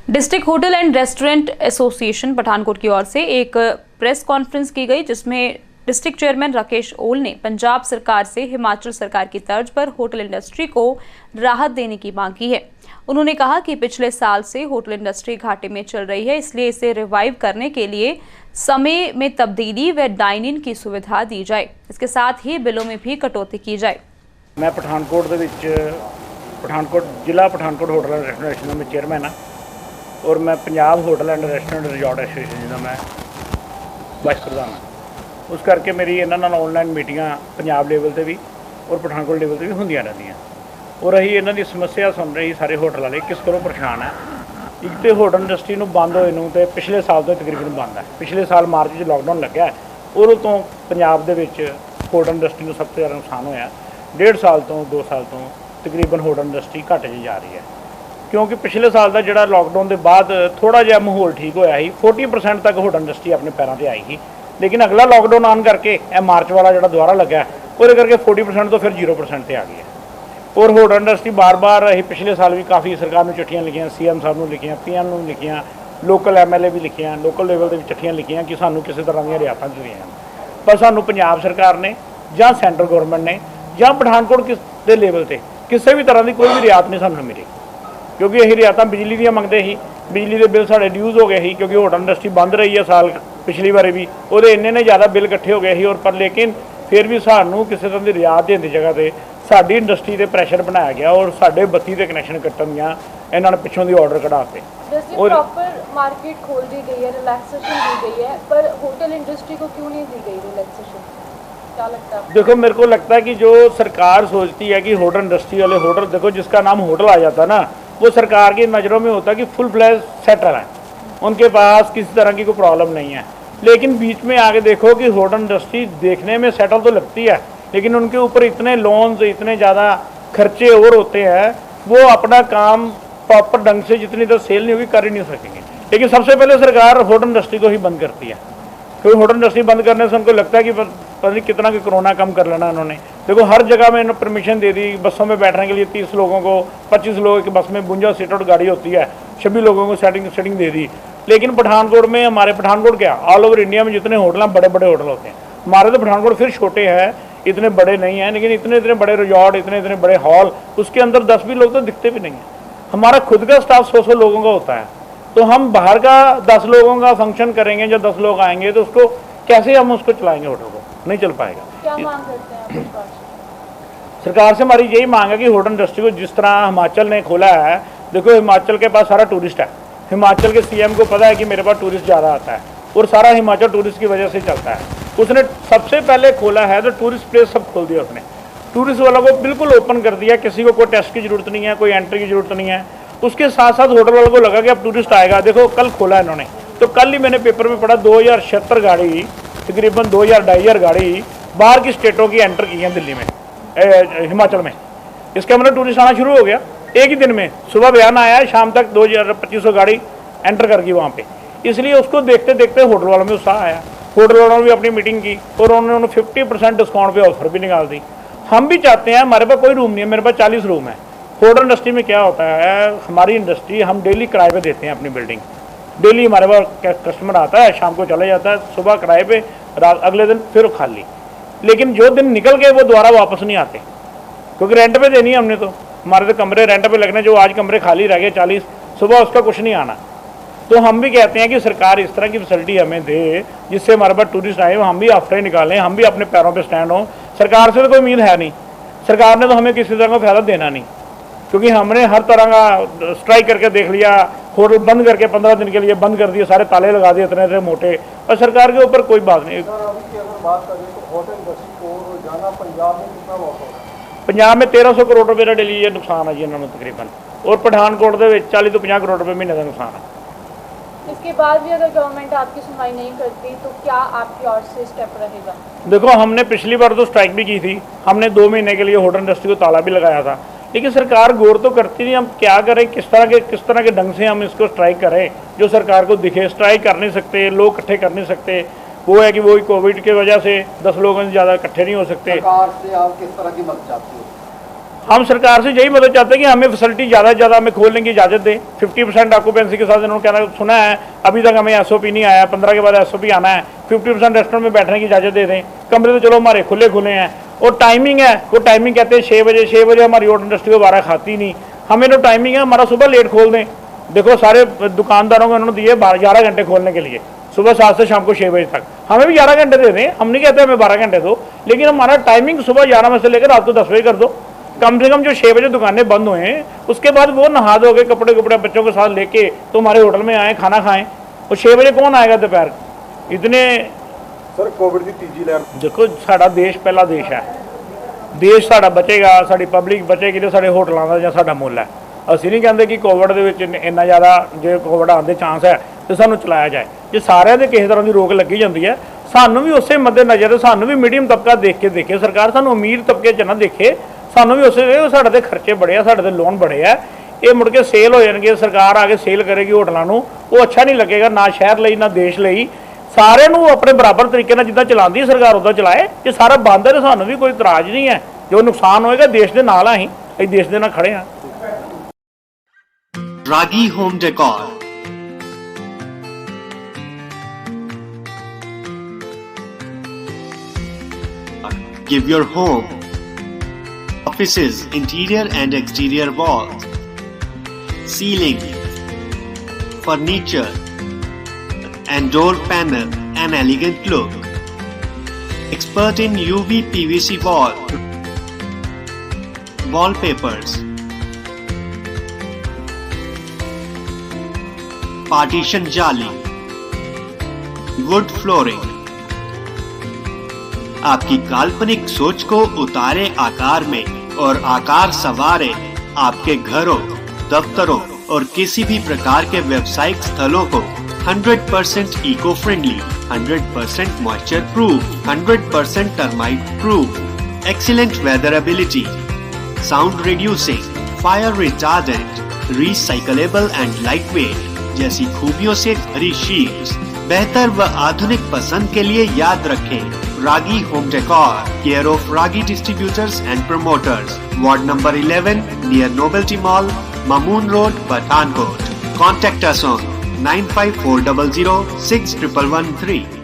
District hotel and restaurant association Pathankot की ओर से एक प्रेस कॉन्फ्रेंस की गई, जिसमें डिस्ट्रिक्ट चेयरमैन राकेश ओल ने पंजाब सरकार से हिमाचल सरकार की तर्ज पर होटल इंडस्ट्री को राहत देने की मांग की है। उन्होंने कहा कि पिछले साल से होटल इंडस्ट्री घाटे में चल रही है, इसलिए इसे रिवाइव करने के लिए समय में तब्दीली व डाइन इन की सुविधा दी जाए। इसके साथ ही बिलों में भी कटौती की जाए। मैं पठानकोट जिला Pathankot hotel and restaurant association में चेयरमैन हाँ और मैं Punjab hotel and restaurant resort association का मैं वाइस प्रधान हाँ। उस करके मेरी इन्होंने ऑनलाइन मीटिंगां पंजाब लेवल पर भी और पठानकोट लेवल पर भी होंदियां रहंदियां और असीं इन्हां दी समस्या सुन रहे सारे होटल वाले किस तरह परेशान है। एक तो होटल इंडस्ट्री नूं बंद होए नूं ते पिछले साल तो तकरीबन बंद है। पिछले साल मार्च च लॉकडाउन लग्या और तो पंजाब दे विच होटल इंडस्ट्री नूं सब तो ज़्यादा नुकसान होया। 1.5 साल तो 2 साल तो तकरीबन होटल इंडस्ट्री घाटे च जा रही है, क्योंकि पिछले साल का जिहड़ा लॉकडाउन के बाद थोड़ा जिहा माहौल ठीक होया ही। 40% तक होटल इंडस्ट्री अपने पैरों पर आई ही, लेकिन अगला लॉकडाउन आने करके यह मार्च वाला जो दोबारा लग्या वो करके 40% तो फिर 0% पर आ गई है। और होटल इंडस्ट्री बार बार अं पिछले साल भी काफ़ी सरकार में चिट्ठियां लिखियां, CM साहब को लिखियां, PM को लिखियां, लोकल MLA भी लिखियां, लोकल लेवल पर भी चिट्ठियां लिखियां कि सानू किसी तरह दी रियायतां चाहिए। पर सानू पंजाब सरकार ने या सेंट्रल गौरमेंट ने या पठानकोट के लेवल पर किसी भी तरह की कोई भी रियायत नहीं सानू मिली, क्योंकि अं रियायतां बिजली दी मंगते ही। बिजली के बिल साढ़े ड्यूज़ हो गए ही, क्योंकि होटल इंडस्ट्री बंद रही है साल पिछली बारी भी वो इन्ने ज़्यादा बिल इकट्ठे हो गए ही। और पर लेकिन फिर भी सानू किसी तरह की रियायत देने की जगह पर साडी इंडस्ट्री पर प्रैशर बनाया गया और साढ़े 32 के कनैक्शन कट्टन दियां इन्होंने पिछों की ऑर्डर कढ़ाते। और प्रॉपर मार्केट खोल दी गई है, रिलैक्सेशन दी गई है, पर होटल इंडस्ट्री को क्यों नहीं दी गई रिलैक्सेशन? क्या लगता है? देखो, मेरे को लगता है कि जो सरकार सोचती है कि होटल इंडस्ट्री वाले होटल, देखो जिसका नाम होटल आ जाता है ना, वो सरकार की नज़रों में होता है कि फुल फ्लैश सेटल है, उनके पास किसी तरह की कोई प्रॉब्लम नहीं है। लेकिन बीच में आगे देखो कि होटल इंडस्ट्री देखने में सेटल तो लगती है, लेकिन उनके ऊपर इतने लोन्स, इतने ज़्यादा खर्चे और होते हैं, वो अपना काम प्रॉपर ढंग से जितनी देर सेल नहीं होगी कर ही नहीं सकेंगे। लेकिन सबसे पहले सरकार होटल इंडस्ट्री को ही बंद करती है, क्योंकि होटल इंडस्ट्री बंद करने से उनको लगता है कि पता नहीं कितना कि कोरोना कम कर लेना उन्होंने। देखो हर जगह में इन्होंने परमिशन दे दी, बसों में बैठने के लिए 30 लोगों को, 25 लोगों की बस में 52 सीट आउट गाड़ी होती है, 26 लोगों को सेटिंग दे दी। लेकिन पठानकोट में, हमारे पठानकोट क्या ऑल ओवर इंडिया में जितने होटल हैं बड़े बड़े होटल होते हैं। हमारे तो पठानकोट फिर छोटे हैं, इतने बड़े नहीं हैं, लेकिन इतने बड़े रिजॉर्ट, इतने बड़े हॉल, उसके अंदर 10 भी लोग तो दिखते भी नहीं हैं। हमारा खुद का स्टाफ 100 लोगों का होता है, तो हम बाहर का 10 लोगों का फंक्शन करेंगे, जब 10 लोग आएंगे तो उसको कैसे हम उसको चलाएंगे? होटल को नहीं चल पाएगा। क्या मांग करते हैं आप सरकार से? हमारी यही मांग है कि होटल इंडस्ट्री को जिस तरह हिमाचल ने खोला है, देखो हिमाचल के पास सारा टूरिस्ट है, हिमाचल के CM को पता है कि मेरे पास टूरिस्ट ज़्यादा आता है और सारा हिमाचल टूरिस्ट की वजह से चलता है। उसने सबसे पहले खोला है तो टूरिस्ट प्लेस सब खोल दिया उसने, टूरिस्ट वालों को बिल्कुल ओपन कर दिया, किसी को कोई टेस्ट की ज़रूरत नहीं है, कोई एंट्री की ज़रूरत नहीं है। उसके साथ साथ होटल वालों को लगा कि अब टूरिस्ट आएगा। देखो कल खोला इन्होंने, तो कल ही मैंने पेपर में पढ़ा 2076 गाड़ी, तकरीबन 2000-2500 गाड़ी बाहर की स्टेटों की एंटर की है दिल्ली में, हिमाचल में। इसका मतलब टूरिस्ट आना शुरू हो गया एक ही दिन में। सुबह बयान आया, शाम तक 2000-2500 गाड़ी एंटर कर गई वहाँ पे। इसलिए उसको देखते देखते होटल वालों में उत्साह आया, होटल वालों ने भी अपनी मीटिंग की और उन्होंने 50% डिस्काउंट पे ऑफर भी निकाल दी। हम भी चाहते हैं, हमारे पास कोई रूम नहीं है, मेरे पास 40 रूम है। होटल इंडस्ट्री में क्या होता है, हमारी इंडस्ट्री हम डेली किराए पे देते हैं अपनी बिल्डिंग। डेली हमारे पास कस्टमर आता है, शाम को चला जाता है, सुबह किराए पे, रात अगले दिन फिर खाली। लेकिन जो दिन निकल गए वो दोबारा वापस नहीं आते, क्योंकि रेंट पे देनी है हमने। तो हमारे तो कमरे रेंट पे लगने, जो आज कमरे खाली रह गए 40, सुबह उसका कुछ नहीं आना। तो हम भी कहते हैं कि सरकार इस तरह की फैसिलिटी हमें दे जिससे हमारे पास टूरिस्ट आए, हम भी आफ्टर निकालें, हम भी अपने पैरों पे स्टैंड हों। सरकार से तो कोई उम्मीद है नहीं, सरकार ने तो हमें किसी तरह का फायदा देना नहीं, क्योंकि हमने हर तरह का स्ट्राइक करके देख लिया, होटल बंद करके 15 दिन के लिए बंद कर दिए, सारे ताले लगा दिए इतने मोटे, और सरकार के ऊपर कोई बात नहीं। पंजाब में 1300 करोड़ रुपये का डेली ये नुकसान है जी इन्होंने तकरीबन, और पठानकोट के 40 तो 50 करोड़ रुपये महीने का नुकसान है। इसके बाद भी अगर गवर्नमेंट आपकी सुनवाई नहीं करती तो क्या आपकी ओर से स्टेप रहेगा? देखो, हमने पिछली बार तो स्ट्राइक भी की थी, हमने 2 महीने के लिए होटल इंडस्ट्री को ताला भी लगाया था, लेकिन सरकार गौर तो करती नहीं। हम क्या करें, किस तरह के ढंग से हम इसको स्ट्राइक करें जो सरकार को दिखे। स्ट्राइक कर नहीं सकते, लोग इकट्ठे कर नहीं सकते, वो है कि वो कोविड की वजह से 10 लोगों से ज़्यादा इकट्ठे नहीं हो सकते। सरकार से आप किस तरह की मदद चाहते हो? हम सरकार से यही मदद चाहते हैं कि हमें फैसिलिटी ज़्यादा से ज़्यादा हमें खोलने की इजाज़त दें। 50% ऑक्यूपेंसी के साथ इन्होंने कहना सुना है, अभी तक हमें SOP नहीं आया, 15 के बाद SOP आना है। 50% रेस्टोरेंट में बैठने की इजाज़त दे दें। कमरे तो चलो हमारे खुले हैं, और टाइमिंग है, वो टाइमिंग कहते हैं 6 बजे। 6 बजे हमारी होटल इंडस्ट्री को 12 खाती नहीं। हमें तो टाइमिंग है, हमारा सुबह लेट खोल दें। देखो सारे दुकानदारों को उन्होंने दिए 11 घंटे खोलने के लिए, सुबह 7 से शाम को 6 बजे तक। हमें भी 11 घंटे दे दें, हम नहीं कहते हमें 12 घंटे दो, लेकिन हमारा टाइमिंग सुबह 11 बजे से लेकर रात को 10 बजे कर दो। कम से कम जो 6 बजे दुकानें बंद हुए हैं, उसके बाद वो नहा धो के कपड़े बच्चों के साथ लेके तो हमारे होटल में आए, खाना खाएं। और 6 बजे कौन आएगा दोपहर? इतने सर कोविड की तीजी लहर देखो, साडा देश पहला देश है, देश साडा बचेगा, साडी पब्लिक बचेगी तो साडे होटलों का ਜਾਂ ਸਾਡਾ ਮੁੱਲ ਹੈ। ਅਸੀਂ नहीं कहते कि कोविड ਦੇ ਵਿੱਚ ਇੰਨਾ ਜ਼ਿਆਦਾ ਜੇ ਕੋਵਿਡ ਆਉਣ ਦੇ ਚਾਂਸ ਹੈ ਤੇ ਸਾਨੂੰ ਚਲਾਇਆ ਜਾਏ। ਜੇ ਸਾਰਿਆਂ ਦੇ ਕਿਸੇ ਤਰ੍ਹਾਂ ਦੀ ਰੋਕ ਲੱਗੀ ਜਾਂਦੀ ਹੈ, ਸਾਨੂੰ ਵੀ ਉਸੇ ਮੱਦੇ ਨਜ਼ਰ, ਸਾਨੂੰ ਵੀ ਮੀਡੀਅਮ ਤਬਕਾ ਦੇਖ ਕੇ ਦੇਖੇ ਸਰਕਾਰ, ਸਾਨੂੰ ਅਮੀਰ ਤਬਕੇ 'ਚ ਨਾ ਦੇਖੇ, ਸਾਨੂੰ ਵੀ ਉਸੇ ਸਾਡੇ ਤੇ ਖਰਚੇ ਬੜੇ ਆ, ਸਾਡੇ ਤੇ ਲੋਨ ਬੜੇ ਆ। ਇਹ ਮੁੜ ਕੇ ਸੇਲ ਹੋ ਜਾਣਗੇ, ਸਰਕਾਰ ਆ ਕੇ ਸੇਲ ਕਰੇਗੀ ਹੋਟਲਾਂ ਨੂੰ, ਉਹ ਅੱਛਾ ਨਹੀਂ ਲੱਗੇਗਾ ਨਾ ਸ਼ਹਿਰ ਲਈ ਨਾ ਦੇਸ਼ ਲਈ। ਸਾਰਿਆਂ ਨੂੰ ਆਪਣੇ ਬਰਾਬਰ ਤਰੀਕੇ ਨਾਲ ਜਿੱਦਾਂ ਚਲਾਉਂਦੀ ਸਰਕਾਰ ਉੱਦਾਂ ਚਲਾਏ। ਜੇ ਸਾਰਾ ਬੰਦ ਹੈ ਤਾਂ ਸਾਨੂੰ ਵੀ ਕੋਈ ਇਤਰਾਜ਼ ਨਹੀਂ ਹੈ। ਜੋ ਨੁਕਸਾਨ ਹੋਏਗਾ ਦੇਸ਼ ਦੇ ਨਾਲ ਆ, ਅਸੀਂ ਦੇਸ਼ ਦੇ ਨਾਲ ਖੜੇ ਹਾਂ। Ragi Home Decor. Give your home, offices, interior and exterior walls, ceiling, furniture and door panel an elegant look. Expert in UV PVC wallpapers, partition जाली, वुड फ्लोरिंग। आपकी काल्पनिक सोच को उतारे आकार में और आकार संवारे आपके घरों, दफ्तरों और किसी भी प्रकार के व्यावसायिक स्थलों को 100% eco friendly, 100% moisture proof, 100% termite proof, excellent weatherability, sound reducing, fire retardant, recyclable and lightweight जैसी खूबियों से भरी शीट्स। बेहतर व आधुनिक पसंद के लिए याद रखें Ragi home decor, care of Ragi distributors and promoters, ward number 11 near novelty mall, Mamun road, Pathankot. Contact us on 95400 6113.